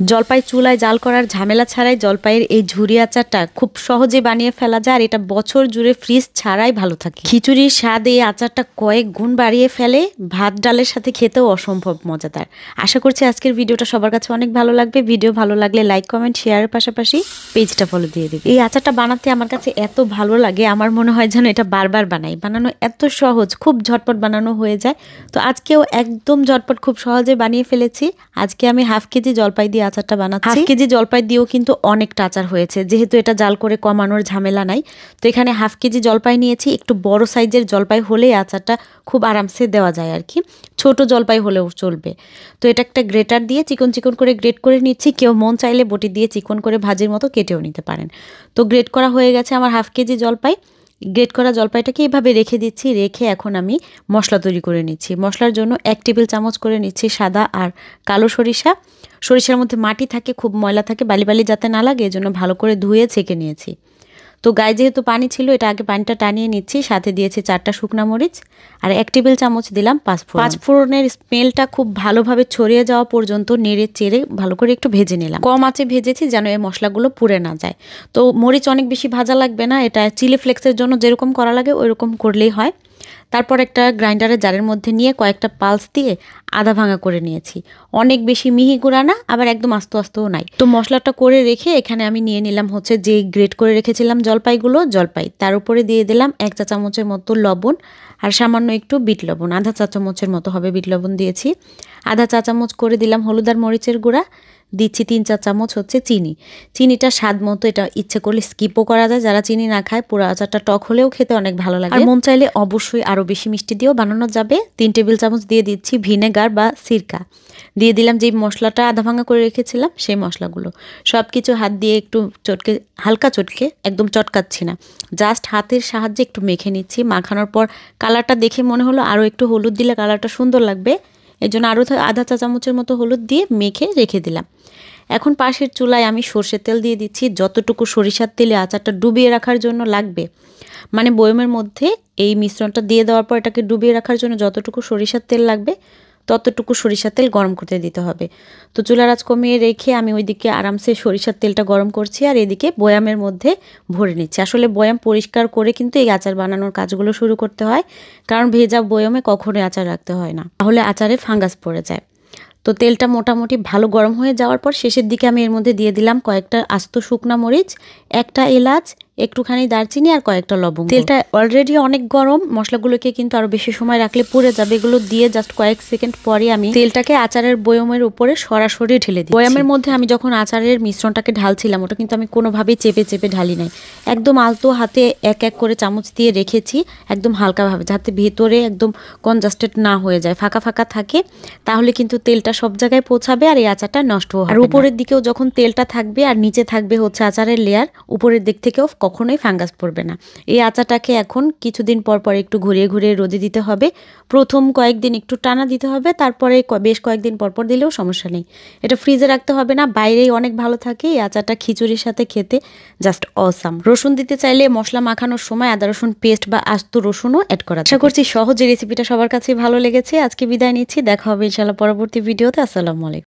জলপাই চুলায় জাল করার ঝামেলা ছাড়াই জলপাইয়ের এই ঝুরি আচারটা খুব সহজে বানিয়ে ফেলা যায়, আর এটা বছর জুড়ে ফ্রিজ ছাড়াই ভালো থাকে। খিচুড়ির স্বাদ এই আচারটা কয়েক গুণ বাড়িয়ে ফেলে, ভাত ডালের সাথে খেতেও অসম্ভব মজাদার। আশা করছি আজকের ভিডিওটা সবার কাছে অনেক ভালো লাগবে। ভিডিও ভালো লাগলে লাইক, কমেন্ট, শেয়ারের পাশাপাশি পেজটা ফলো দিয়ে দেবে। এই আচারটা বানাতে আমার কাছে এত ভালো লাগে, আমার মনে হয় যেন এটা বারবার বানাই। বানানো এত সহজ, খুব ঝটপট বানানো হয়ে যায়। তো আজকেও একদম ঝটপট খুব সহজে বানিয়ে ফেলেছি। আজকে আমি হাফ কেজি জলপাই দিয়ে আচারটা বানাচ্ছি। হাফ কেজি জলপাই দিয়েও কিন্তু অনেকটা আচার হয়েছে, যেহেতু এটা জাল করে কমানোর ঝামেলা নাই। তো এখানে হাফ কেজি জলপাই নিয়েছি। একটু বড় সাইজের জলপাই হলে আচারটা খুব আরামসে দেওয়া যায় আর কি, ছোট জলপাই হলেও চলবে। তো এটা একটা গ্রেটার দিয়ে চিকন চিকন করে গ্রেট করে নিচ্ছি। কেউ মন চাইলে বটি দিয়ে চিকন করে ভাজির মতো কেটেও নিতে পারেন। তো গ্রেট করা হয়ে গেছে আমার হাফ কেজি জলপাই। গ্রেট করা জলপাইটাকে এইভাবে রেখে দিচ্ছি। রেখে এখন আমি মশলা তৈরি করে নিচ্ছি। মশলার জন্য 1 টেবিল চামচ করে নিচ্ছি সাদা আর কালো সরিষা। সরিষার মধ্যে মাটি থাকে, খুব ময়লা থাকে, বালি বালি যাতে না লাগে এজন্য ভালো করে ধুয়ে ছেঁকে নিয়েছি। তো গায়ে যেহেতু পানি ছিল, এটা আগে পানিটা টানিয়ে নিচ্ছি। সাথে দিয়েছি 4টা শুকনা মরিচ আর 1 টেবিল চামচ দিলাম পাঁচফোড়ন। পাঁচফোড়নের স্মেলটা খুব ভালোভাবে ছড়িয়ে যাওয়া পর্যন্ত নেড়ে চেড়ে ভালো করে একটু ভেজে নিলাম। কম আঁচে ভেজেছি যেন এই মশলাগুলো পুড়ে না যায়। তো মরিচ অনেক বেশি ভাজা লাগবে না, এটা চিলি ফ্লেক্সের জন্য যেরকম করা লাগে ওইরকম করলেই হয়। তারপর একটা গ্রাইন্ডারের জারের মধ্যে নিয়ে কয়েকটা পালস দিয়ে আধা ভাঙা করে নিয়েছি। অনেক বেশি মিহি গুঁড়া না, আবার একদম আস্তে আস্তেও নাই। তো মশলাটা করে রেখে এখানে আমি নিয়ে নিলাম হচ্ছে যে গ্রেট করে রেখেছিলাম জলপাই, তার উপরে দিয়ে দিলাম 1 চা চামচের মতো লবণ আর সামান্য একটু বিট লবণ, আধা চা চামচের মতো হবে বিট লবণ দিয়েছি। আধা চা চামচ করে দিলাম হলুদ আর মরিচের গুঁড়া। দিচ্ছি 3 চা চামচ হচ্ছে চিনি। চিনিটা স্বাদ মতো, এটা ইচ্ছে করলে স্কিপও করা যায়। যারা চিনি না খায়, পুরো আচারটা টক হলেও খেতে অনেক ভালো লাগে। আর মন চাইলে অবশ্যই আরও বেশি মিষ্টি দিয়েও বানানো যাবে। 3 টেবিল চামচ দিয়ে দিচ্ছি ভিনেগার বা সিরকা। দিয়ে দিলাম যেই মশলাটা আধা ভাঙা করে রেখেছিলাম সেই মশলাগুলো। সব কিছু হাত দিয়ে একটু চটকে, হালকা চটকে, একদম চটকাচ্ছি না, জাস্ট হাতের সাহায্যে একটু মেখে নিচ্ছি। মাখানোর পর কালারটা দেখে মনে হলো আরও একটু হলুদ দিলে কালারটা সুন্দর লাগবে, এর জন্য আরও আধা চা চামচের মতো হলুদ দিয়ে মেখে রেখে দিলাম। এখন পাশের চুলায় আমি সর্ষের তেল দিয়ে দিচ্ছি, যতটুকু সরিষার তেলে আচারটা ডুবিয়ে রাখার জন্য লাগবে। মানে বয়মের মধ্যে এই মিশ্রণটা দিয়ে দেওয়ার পর এটাকে ডুবিয়ে রাখার জন্য যতটুকু সরিষার তেল লাগবে ততটুকু সরিষার তেল গরম করতে দিতে হবে। তো চুলার আঁচ কমিয়ে রেখে আমি ওইদিকে আরামসে সরিষার তেলটা গরম করছি, আর এদিকে বয়ামের মধ্যে ভরে নিচ্ছি। আসলে বয়াম পরিষ্কার করে কিন্তু এই আচার বানানোর কাজগুলো শুরু করতে হয়, কারণ ভেজা বয়ামে কখনোই আচার রাখতে হয় না, তাহলে আচারে ফাঙ্গাস পড়ে যায়। তো তেলটা মোটামুটি ভালো গরম হয়ে যাওয়ার পর শেষের দিকে আমি এর মধ্যে দিয়ে দিলাম কয়েকটা আস্ত শুকনা মরিচ, একটা এলাচ, একটুখানি দারচিনি আর কয়েকটা লবঙ্গ। তেলটা অলরেডি অনেক গরম, মশলাগুলোকে কিন্তু আরো বেশি সময় রাখলে পুড়ে যাবে। এগুলো দিয়ে জাস্ট কয়েক সেকেন্ড পরে আমি তেলটাকে আচারের বয়মের উপরে সরাসরি ঢেলে দিই। বয়মের মধ্যে আমি যখন আচারের মিশ্রণটাকে ঢালছিলাম, ওটা কিন্তু আমি কোনোভাবেই চেপে চেপে ঢালি নাই, একদম আলতো হাতে এক এক করে চামচ দিয়ে রেখেছি, একদম হালকাভাবে, যাতে ভেতরে একদম কনজাস্টেড না হয়ে যায়, ফাঁকা ফাঁকা থাকে, তাহলে কিন্তু তেলটা সব জায়গায় পৌঁছাবে আর এই আচারটা নষ্ট হবে। আর উপরের দিকেও যখন তেলটা থাকবে আর নিচে থাকবে হচ্ছে আচারের লেয়ার, উপরের দিক থেকেও কখনোই ফাঙ্গাস পড়বে না। এই আচারটাকে এখন কিছুদিন পর পর একটু ঘুরিয়ে ঘুরিয়ে রোদে দিতে হবে। প্রথম কয়েকদিন একটু টানা দিতে হবে, তারপরে বেশ কয়েকদিন পর পর দিলেও সমস্যা নেই। এটা ফ্রিজে রাখতে হবে না, বাইরেই অনেক ভালো থাকে। এই আচারটা খিচুড়ির সাথে খেতে জাস্ট অসাম। রসুন দিতে চাইলে মশলা মাখানোর সময় আদা রসুন পেস্ট বা আস্ত রসুনও অ্যাড করা। আশা করছি সহজে রেসিপিটা সবার কাছে ভালো লেগেছে। আজকে বিদায় নিচ্ছি, দেখা হবে ইনশাআল্লাহ পরবর্তী ভিডিওতে। আসসালামু আলাইকুম।